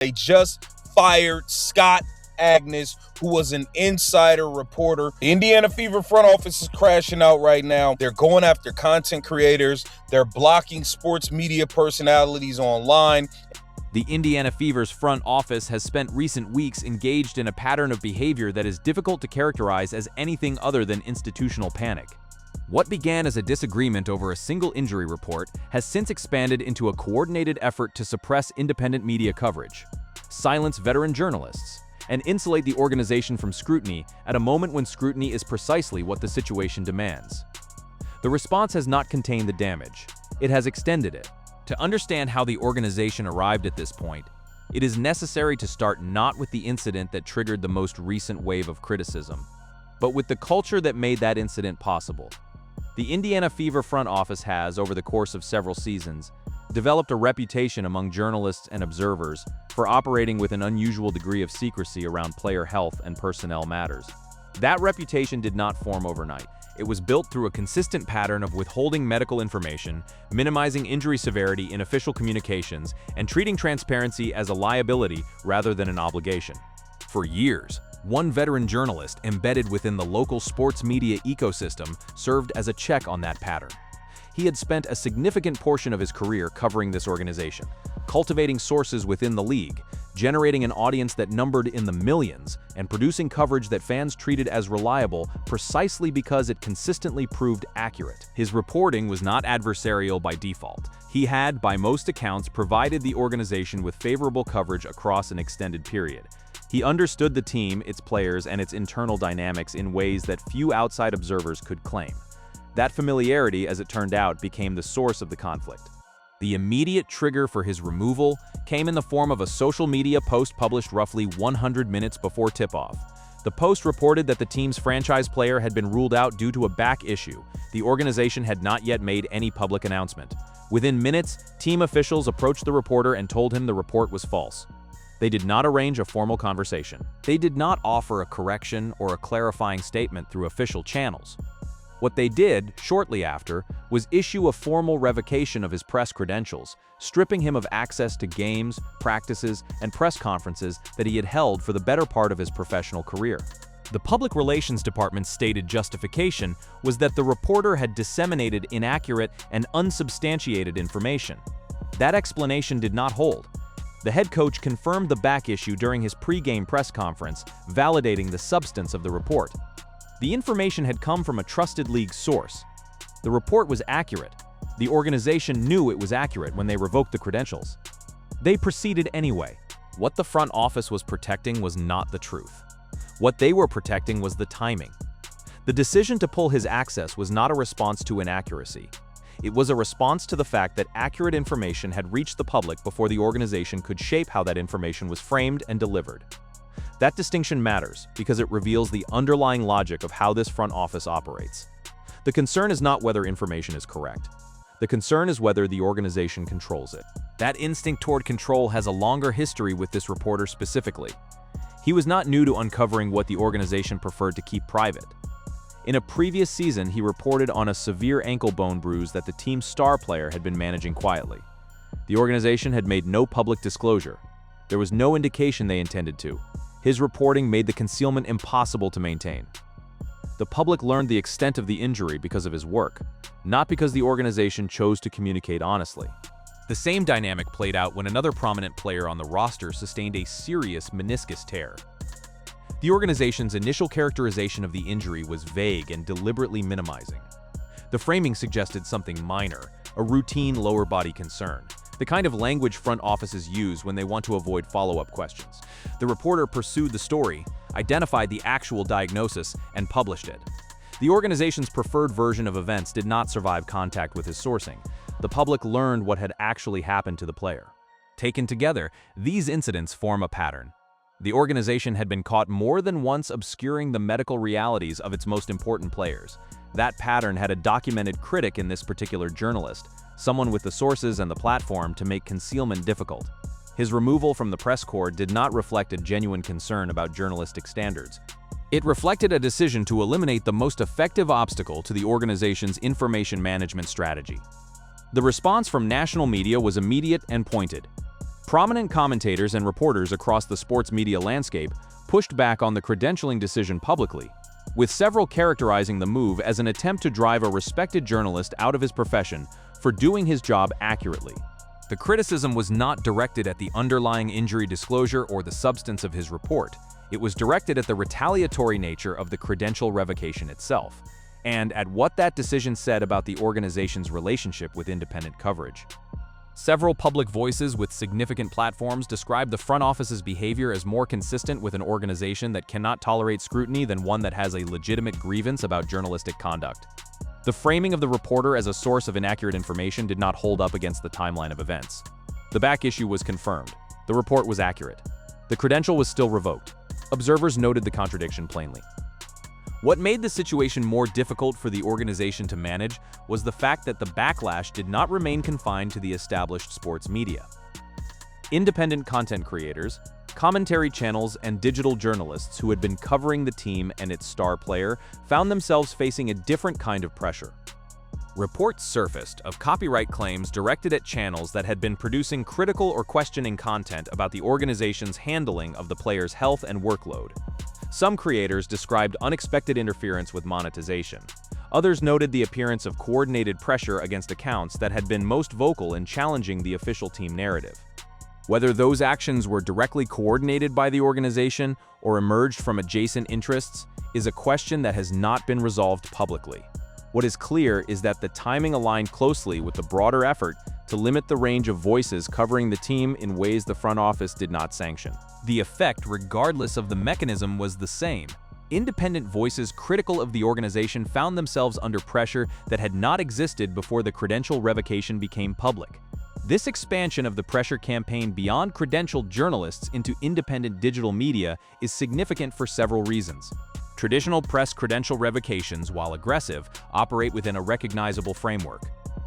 They just fired Scott Agnes, who was an insider reporter. The Indiana Fever front office is crashing out right now. They're going after content creators. They're blocking sports media personalities online. The Indiana Fever's front office has spent recent weeks engaged in a pattern of behavior that is difficult to characterize as anything other than institutional panic. What began as a disagreement over a single injury report has since expanded into a coordinated effort to suppress independent media coverage, silence veteran journalists, and insulate the organization from scrutiny at a moment when scrutiny is precisely what the situation demands. The response has not contained the damage. It has extended it. To understand how the organization arrived at this point, it is necessary to start not with the incident that triggered the most recent wave of criticism, but with the culture that made that incident possible. The Indiana Fever front office has, over the course of several seasons, developed a reputation among journalists and observers for operating with an unusual degree of secrecy around player health and personnel matters. That reputation did not form overnight. It was built through a consistent pattern of withholding medical information, minimizing injury severity in official communications, and treating transparency as a liability rather than an obligation. For years, one veteran journalist embedded within the local sports media ecosystem served as a check on that pattern. He had spent a significant portion of his career covering this organization, cultivating sources within the league, generating an audience that numbered in the millions, and producing coverage that fans treated as reliable precisely because it consistently proved accurate. His reporting was not adversarial by default. He had, by most accounts, provided the organization with favorable coverage across an extended period. He understood the team, its players, and its internal dynamics in ways that few outside observers could claim. That familiarity, as it turned out, became the source of the conflict. The immediate trigger for his removal came in the form of a social media post published roughly 100 minutes before tip-off. The post reported that the team's franchise player had been ruled out due to a back issue. The organization had not yet made any public announcement. Within minutes, team officials approached the reporter and told him the report was false. They did not arrange a formal conversation. They did not offer a correction or a clarifying statement through official channels. What they did, shortly after, was issue a formal revocation of his press credentials, stripping him of access to games, practices, and press conferences that he had held for the better part of his professional career. The Public Relations Department's stated justification was that the reporter had disseminated inaccurate and unsubstantiated information. That explanation did not hold. The head coach confirmed the back issue during his pre-game press conference, validating the substance of the report. The information had come from a trusted league source. The report was accurate. The organization knew it was accurate when they revoked the credentials. They proceeded anyway. What the front office was protecting was not the truth. What they were protecting was the timing. The decision to pull his access was not a response to inaccuracy. It was a response to the fact that accurate information had reached the public before the organization could shape how that information was framed and delivered. That distinction matters because it reveals the underlying logic of how this front office operates. The concern is not whether information is correct. The concern is whether the organization controls it. That instinct toward control has a longer history with this reporter specifically. He was not new to uncovering what the organization preferred to keep private. In a previous season, he reported on a severe ankle bone bruise that the team's star player had been managing quietly. The organization had made no public disclosure. There was no indication they intended to. His reporting made the concealment impossible to maintain. The public learned the extent of the injury because of his work, not because the organization chose to communicate honestly. The same dynamic played out when another prominent player on the roster sustained a serious meniscus tear. The organization's initial characterization of the injury was vague and deliberately minimizing. The framing suggested something minor, a routine lower body concern, the kind of language front offices use when they want to avoid follow-up questions. The reporter pursued the story, identified the actual diagnosis, and published it. The organization's preferred version of events did not survive contact with his sourcing. The public learned what had actually happened to the player. Taken together, these incidents form a pattern. The organization had been caught more than once obscuring the medical realities of its most important players. That pattern had a documented critic in this particular journalist, someone with the sources and the platform to make concealment difficult. His removal from the press corps did not reflect a genuine concern about journalistic standards. It reflected a decision to eliminate the most effective obstacle to the organization's information management strategy. The response from national media was immediate and pointed. Prominent commentators and reporters across the sports media landscape pushed back on the credentialing decision publicly, with several characterizing the move as an attempt to drive a respected journalist out of his profession for doing his job accurately. The criticism was not directed at the underlying injury disclosure or the substance of his report. It was directed at the retaliatory nature of the credential revocation itself, and at what that decision said about the organization's relationship with independent coverage. Several public voices with significant platforms described the front office's behavior as more consistent with an organization that cannot tolerate scrutiny than one that has a legitimate grievance about journalistic conduct. The framing of the reporter as a source of inaccurate information did not hold up against the timeline of events. The back issue was confirmed. The report was accurate. The credential was still revoked. Observers noted the contradiction plainly. What made the situation more difficult for the organization to manage was the fact that the backlash did not remain confined to the established sports media. Independent content creators, commentary channels, and digital journalists who had been covering the team and its star player found themselves facing a different kind of pressure. Reports surfaced of copyright claims directed at channels that had been producing critical or questioning content about the organization's handling of the player's health and workload. Some creators described unexpected interference with monetization. Others noted the appearance of coordinated pressure against accounts that had been most vocal in challenging the official team narrative. Whether those actions were directly coordinated by the organization or emerged from adjacent interests is a question that has not been resolved publicly. What is clear is that the timing aligned closely with the broader effort to limit the range of voices covering the team in ways the front office did not sanction. The effect, regardless of the mechanism, was the same. Independent voices critical of the organization found themselves under pressure that had not existed before the credential revocation became public. This expansion of the pressure campaign beyond credentialed journalists into independent digital media is significant for several reasons. Traditional press credential revocations, while aggressive, operate within a recognizable framework.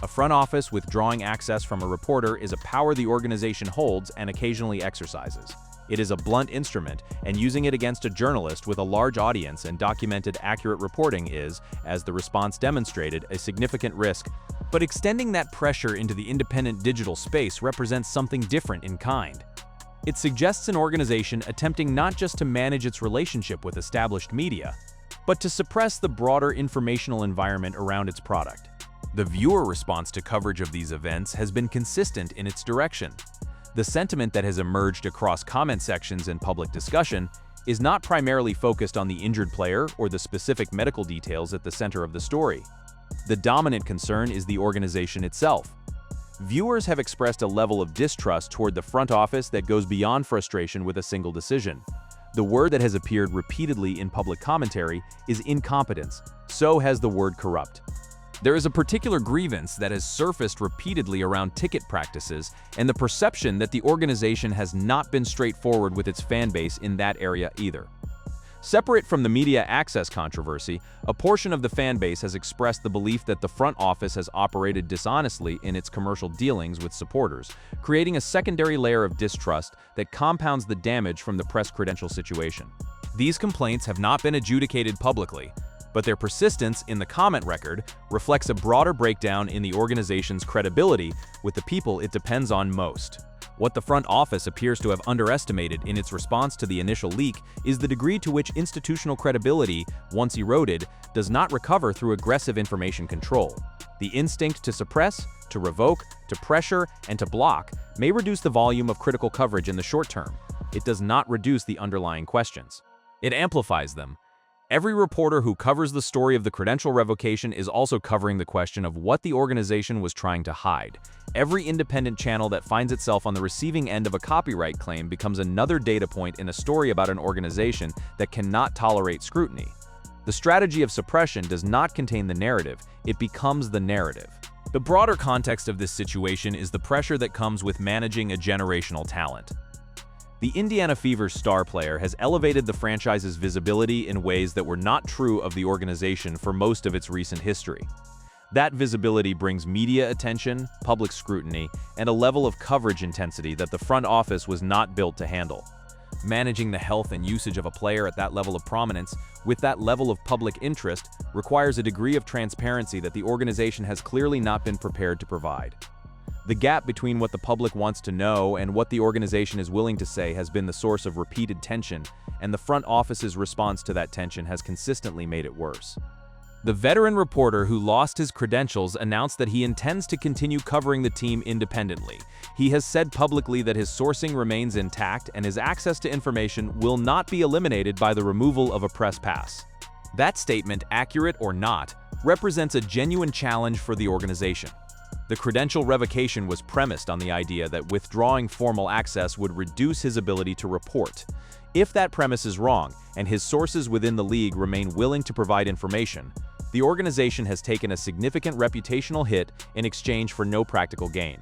A front office withdrawing access from a reporter is a power the organization holds and occasionally exercises. It is a blunt instrument, and using it against a journalist with a large audience and documented accurate reporting is, as the response demonstrated, a significant risk. But extending that pressure into the independent digital space represents something different in kind. It suggests an organization attempting not just to manage its relationship with established media, but to suppress the broader informational environment around its product. The viewer response to coverage of these events has been consistent in its direction. The sentiment that has emerged across comment sections and public discussion is not primarily focused on the injured player or the specific medical details at the center of the story. The dominant concern is the organization itself. Viewers have expressed a level of distrust toward the front office that goes beyond frustration with a single decision. The word that has appeared repeatedly in public commentary is incompetence. So has the word corrupt. There is a particular grievance that has surfaced repeatedly around ticket practices and the perception that the organization has not been straightforward with its fan base in that area either. Separate from the media access controversy, a portion of the fan base has expressed the belief that the front office has operated dishonestly in its commercial dealings with supporters, creating a secondary layer of distrust that compounds the damage from the press credential situation. These complaints have not been adjudicated publicly, but their persistence in the comment record reflects a broader breakdown in the organization's credibility with the people it depends on most. What the front office appears to have underestimated in its response to the initial leak is the degree to which institutional credibility, once eroded, does not recover through aggressive information control. The instinct to suppress, to revoke, to pressure, and to block may reduce the volume of critical coverage in the short term. It does not reduce the underlying questions. It amplifies them. Every reporter who covers the story of the credential revocation is also covering the question of what the organization was trying to hide. Every independent channel that finds itself on the receiving end of a copyright claim becomes another data point in a story about an organization that cannot tolerate scrutiny. The strategy of suppression does not contain the narrative, it becomes the narrative. The broader context of this situation is the pressure that comes with managing a generational talent. The Indiana Fever's star player has elevated the franchise's visibility in ways that were not true of the organization for most of its recent history. That visibility brings media attention, public scrutiny, and a level of coverage intensity that the front office was not built to handle. Managing the health and usage of a player at that level of prominence, with that level of public interest, requires a degree of transparency that the organization has clearly not been prepared to provide. The gap between what the public wants to know and what the organization is willing to say has been the source of repeated tension, and the front office's response to that tension has consistently made it worse. The veteran reporter who lost his credentials announced that he intends to continue covering the team independently. He has said publicly that his sourcing remains intact and his access to information will not be eliminated by the removal of a press pass. That statement, accurate or not, represents a genuine challenge for the organization. The credential revocation was premised on the idea that withdrawing formal access would reduce his ability to report. If that premise is wrong, and his sources within the league remain willing to provide information, the organization has taken a significant reputational hit in exchange for no practical gain.